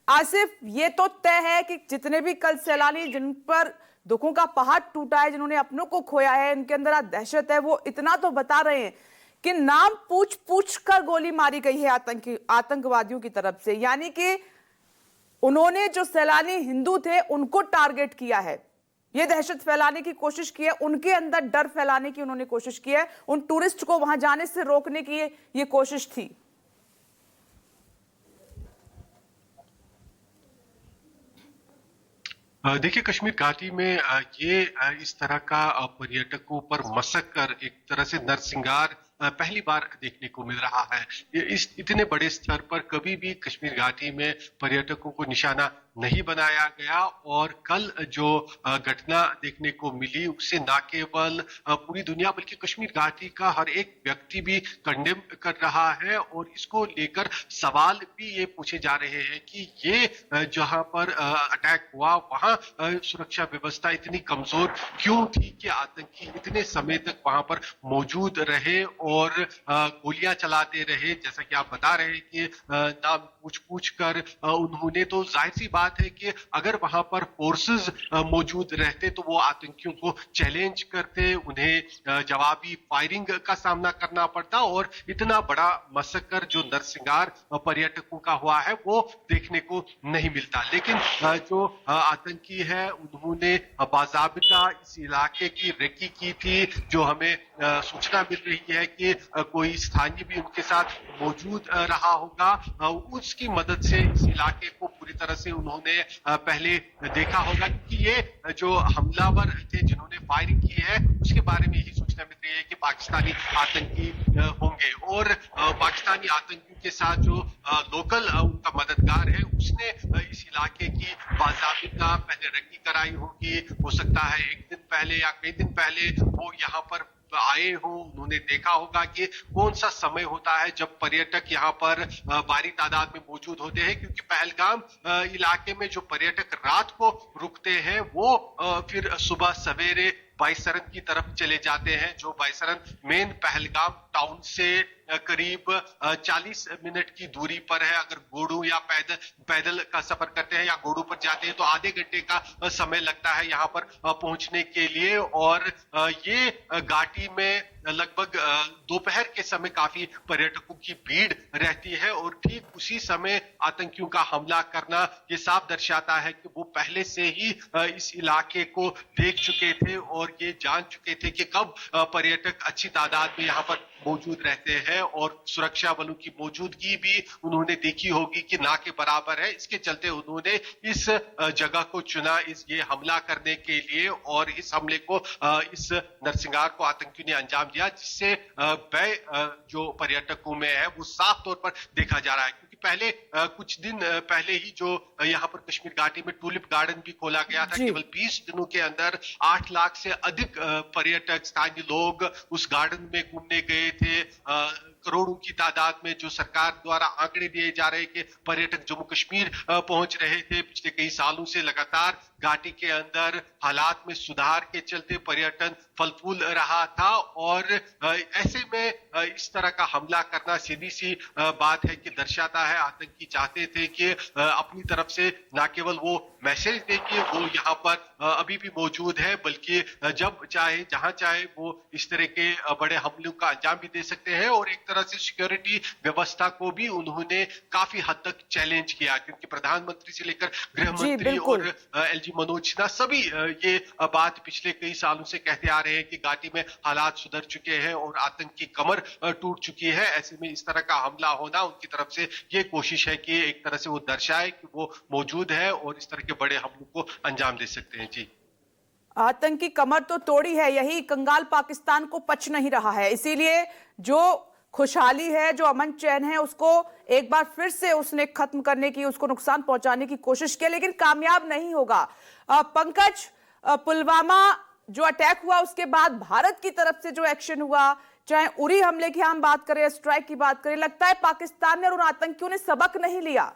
आसिफ, ये तो तय है कि जितने भी कल सैलानी जिन पर दुखों का पहाड़ टूटा है, जिन्होंने अपनों को खोया है, इनके अंदर आज दहशत है, वो इतना तो बता रहे हैं कि नाम पूछ पूछ कर गोली मारी गई है आतंकवादियों की तरफ से। यानी कि उन्होंने जो सैलानी हिंदू थे उनको टारगेट किया है, ये दहशत फैलाने की कोशिश की है, उनके अंदर डर फैलाने की उन्होंने कोशिश की है, उन टूरिस्ट को वहां जाने से रोकने की ये कोशिश थी। देखिए, कश्मीर घाटी में ये इस तरह का पर्यटकों पर मशक कर एक तरह से नरसंहार पहली बार देखने को मिल रहा है। इस इतने बड़े स्तर पर कभी भी कश्मीर घाटी में पर्यटकों को निशाना नहीं बनाया गया। और कल जो घटना देखने को मिली उससे न केवल पूरी दुनिया बल्कि कश्मीर घाटी का हर एक व्यक्ति भी कंडेम कर रहा है। और इसको लेकर सवाल भी ये पूछे जा रहे हैं कि ये जहां पर अटैक हुआ वहां सुरक्षा व्यवस्था इतनी कमजोर क्यों थी कि आतंकी इतने समय तक वहां पर मौजूद रहे और गोलियां चलाते रहे। जैसा कि आप बता रहे हैं कि नाम पूछ पूछ कर उन्होंने, तो जाहिर सी बात है कि अगर वहां पर फोर्सेस मौजूद रहते तो वो आतंकियों को चैलेंज करते, उन्हें जवाबी फायरिंग का सामना करना पड़ता और इतना बड़ा मसकर जो नरसंहार पर्यटकों का हुआ है वो देखने को नहीं मिलता। लेकिन जो आतंकी है उन्होंने बाज़ाबिता इस इलाके की रेकी की थी। जो हमें सूचना मिल रही है कि कोई स्थानीय भी उनके साथ मौजूद रहा होगा, उसकी मदद से इस इलाके को पूरी तरह से उन्होंने पहले देखा होगा। क्योंकि ये जो हमलावर थे जिन्होंने फायरिंग की है उसके बारे में यही सूचना मिल रही है कि पाकिस्तानी आतंकी होंगे। और पाकिस्तानी आतंकियों के साथ जो लोकल उनका मददगार है उसने इस इलाके की बाज़ाबिता पहले रेकी कराई होगी। हो सकता है एक दिन पहले या कई दिन पहले वो यहाँ पर आए हो, उन्होंने देखा होगा कि कौन सा समय होता है जब पर्यटक यहाँ पर भारी तादाद में मौजूद होते हैं। क्योंकि पहलगाम इलाके में जो पर्यटक रात को रुकते हैं वो फिर सुबह सवेरे बाईसरन की तरफ चले जाते हैं। जो बाईसरन मेन पहलगाम टाउन से करीब 40 मिनट की दूरी पर है। अगर घोड़ों या पैदल का सफर करते हैं या घोड़ों पर जाते हैं तो आधे घंटे का समय लगता है यहाँ पर पहुंचने के लिए। और ये घाटी में लगभग दोपहर के समय काफी पर्यटकों की भीड़ रहती है। और ठीक उसी समय आतंकियों का हमला करना ये साफ दर्शाता है कि वो पहले से ही इस इलाके को देख चुके थे और ये जान चुके थे कि कब पर्यटक अच्छी तादाद में यहाँ पर मौजूद रहते हैं। और सुरक्षा बलों की मौजूदगी भी उन्होंने देखी होगी कि ना के बराबर है। इसके चलते उन्होंने इस जगह को चुना ये हमला करने के लिए। और इस हमले को, इस नरसंहार को आतंकियों ने अंजाम दिया, जिससे भय जो पर्यटकों में है वो साफ तौर पर देखा जा रहा है। क्योंकि पहले कुछ दिन पहले ही जो यहाँ पर कश्मीर घाटी में टूलिप गार्डन भी खोला गया था। केवल 20 दिनों के अंदर 8 लाख से अधिक पर्यटक स्थानीय लोग उस गार्डन में घूमने गए थे। करोड़ों की तादाद में जो सरकार द्वारा आंकड़े दिए जा रहे कि पर्यटक जम्मू कश्मीर पहुंच रहे थे। पिछले कई सालों से लगातार घाटी के अंदर हालात में सुधार के चलते पर्यटन फल फूल रहा था। और ऐसे में इस तरह का हमला करना सीधी सी बात है कि दर्शाता है आतंकी चाहते थे कि अपनी तरफ से न केवल वो मैसेज दे कि वो यहाँ पर अभी भी मौजूद है, बल्कि जब चाहे जहां चाहे वो इस तरह के बड़े हमलों का अंजाम भी दे सकते हैं। और एक तरह से सिक्योरिटी व्यवस्था को भी उन्होंने काफी हद तक चैलेंज किया। क्योंकि प्रधानमंत्री से लेकर गृह मंत्री और एलजी मनोज सिन्हा सभी ये बात पिछले कई सालों से कहते आ रहे हैं कि घाटी में हालात सुधर चुके हैं और आतंक की कमर टूट चुकी है। ऐसे में इस तरह का हमला होना उनकी तरफ से ये कोशिश है कि एक तरह से वो दर्शाए कि वो मौजूद है और इस तरह के बड़े हमलों को अंजाम दे सकते हैं। जी, आतंकी कमर तो तोड़ी है, यही कंगाल पाकिस्तान को पच नहीं रहा है। इसीलिए जो खुशहाली है, जो अमन चैन है, उसको एक बार फिर से उसने खत्म करने की, उसको नुकसान पहुंचाने की कोशिश की, लेकिन कामयाब नहीं होगा। पंकज, पुलवामा जो अटैक हुआ उसके बाद भारत की तरफ से जो एक्शन हुआ, चाहे उरी हमले की हम बात करें, स्ट्राइक की बात करें, लगता है पाकिस्तान ने और उन आतंकियों ने सबक नहीं लिया।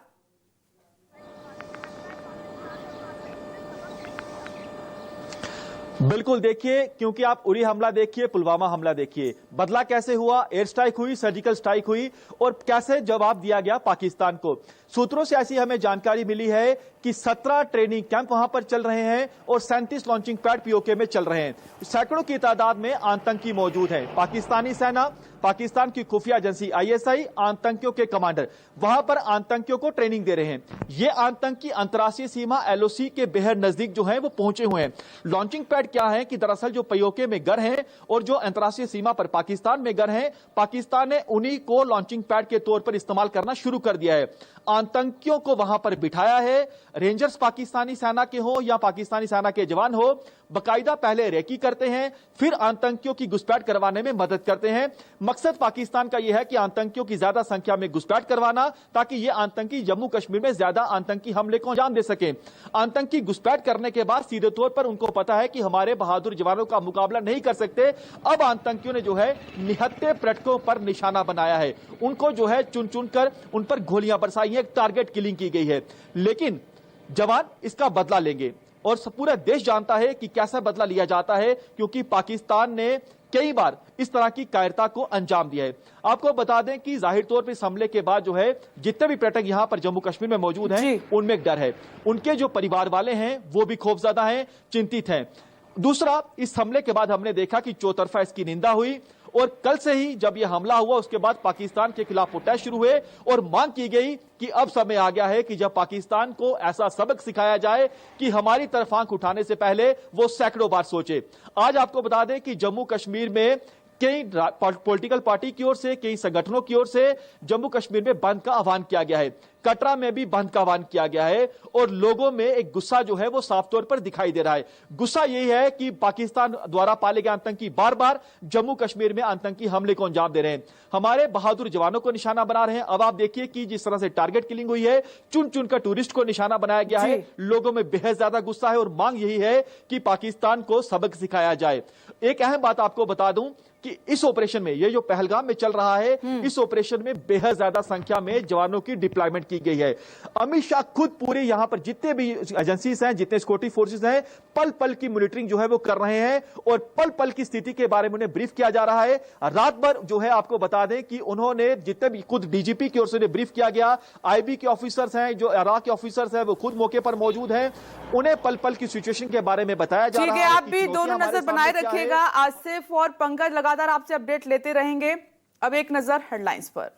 बिल्कुल, देखिए, क्योंकि आप उरी हमला देखिए, पुलवामा हमला देखिए, बदला कैसे हुआ, एयर स्ट्राइक हुई, सर्जिकल स्ट्राइक हुई और कैसे जवाब दिया गया पाकिस्तान को। सूत्रों से ऐसी हमें जानकारी मिली है कि 17 ट्रेनिंग कैंप वहां पर चल रहे हैं और 37 लॉन्चिंग पैड पीओके में चल रहे हैं। सैकड़ों की तादाद में आतंकी मौजूद हैं। पाकिस्तानी सेना, पाकिस्तान की खुफिया एजेंसी आईएसआई, आतंकियों के कमांडर वहां पर आतंकियों को ट्रेनिंग दे रहे हैं। ये आतंकी अंतर्राष्ट्रीय सीमा एलओसी के बेहद नजदीक जो है वो पहुंचे हुए हैं। लॉन्चिंग पैड क्या है कि दरअसल जो पीओके में घर हैं और जो अंतर्राष्ट्रीय सीमा पर पाकिस्तान में घर हैं, पाकिस्तान ने उन्हीं को लॉन्चिंग पैड के तौर पर इस्तेमाल करना शुरू कर दिया है। आतंकियों को वहां पर बिठाया है। रेंजर्स पाकिस्तानी सेना के हो या पाकिस्तानी सेना के जवान हो, बकायदा पहले रेकी करते हैं, फिर आतंकियों की घुसपैठ करवाने में मदद करते हैं। मकसद पाकिस्तान का यह है कि आतंकियों की ज्यादा संख्या में घुसपैठ करवाना, ताकि ये आतंकी जम्मू कश्मीर में ज्यादा आतंकी हमले को अंजाम दे सके। आतंकी घुसपैठ करने के बाद सीधे तौर पर उनको पता है कि हमारे बहादुर जवानों का मुकाबला नहीं कर सकते। अब आतंकियों ने जो है निहत्थे पर्यटकों पर निशाना बनाया है। उनको जो है चुन चुन कर उन पर गोलियां बरसाई है, टारगेट किलिंग की गई है। लेकिन जवान इसका बदला लेंगे और पूरा देश जानता है कि कैसा बदला लिया जाता है, क्योंकि पाकिस्तान ने कई बार इस तरह की कायरता को अंजाम दिया है। आपको बता दें कि जाहिर तौर पर इस हमले के बाद जो है जितने भी पर्यटक यहां पर जम्मू कश्मीर में मौजूद हैं, उनमें एक डर है। उनके जो परिवार वाले हैं वो भी खौफजदा हैं, चिंतित हैं। दूसरा, इस हमले के बाद हमने देखा कि चौतरफा इसकी निंदा हुई और कल से ही जब यह हमला हुआ उसके बाद पाकिस्तान के खिलाफ प्रोटेस्ट शुरू हुए और मांग की गई कि अब समय आ गया है कि जब पाकिस्तान को ऐसा सबक सिखाया जाए कि हमारी तरफ आंख उठाने से पहले वो सैकड़ों बार सोचे। आज आपको बता दें कि जम्मू कश्मीर में कई पॉलिटिकल पार्टी की ओर से, कई संगठनों की ओर से जम्मू कश्मीर में बंद का आह्वान किया गया है। कटरा में भी बंद का आह्वान किया गया है और लोगों में एक गुस्सा जो है वो साफ तौर पर दिखाई दे रहा है। गुस्सा यही है कि पाकिस्तान द्वारा पाले गए आतंकी बार बार जम्मू कश्मीर में आतंकी हमले को अंजाम दे रहे हैं, हमारे बहादुर जवानों को निशाना बना रहे हैं। अब आप देखिए कि जिस तरह से टारगेट किलिंग हुई है, चुन चुन कर टूरिस्ट को निशाना बनाया गया है। लोगों में बेहद ज्यादा गुस्सा है और मांग यही है कि पाकिस्तान को सबक सिखाया जाए। एक अहम बात आपको बता दूं कि इस ऑपरेशन में, ये जो पहलगाम में चल रहा है, इस ऑपरेशन में बेहद ज्यादा संख्या में जवानों की डिप्लॉयमेंट की गई है। अमित शाह खुद पूरे यहां पर जितने भी एजेंसीज हैं, जितने सिक्योरिटी फोर्सेस हैं, पल पल की मॉनिटरिंग जो है वो कर रहे हैं और पल पल की स्थिति के बारे में उन्हें ब्रीफ किया जा रहा है। रात भर जो है आपको बता दें कि उन्होंने जितने भी, खुद डीजीपी की ओर से ब्रीफ किया गया, आईबी के ऑफिसर्स हैं, जो इराक के ऑफिसर्स हैं, वो खुद मौके पर मौजूद हैं, उन्हें पल पल की सिचुएशन के बारे में बताया जा रहा है। आप भी दोनों नजर बनाए रखिएगा। आसिफ और पंकज लगातार आपसे अपडेट लेते रहेंगे। अब एक नजर हेडलाइंस पर।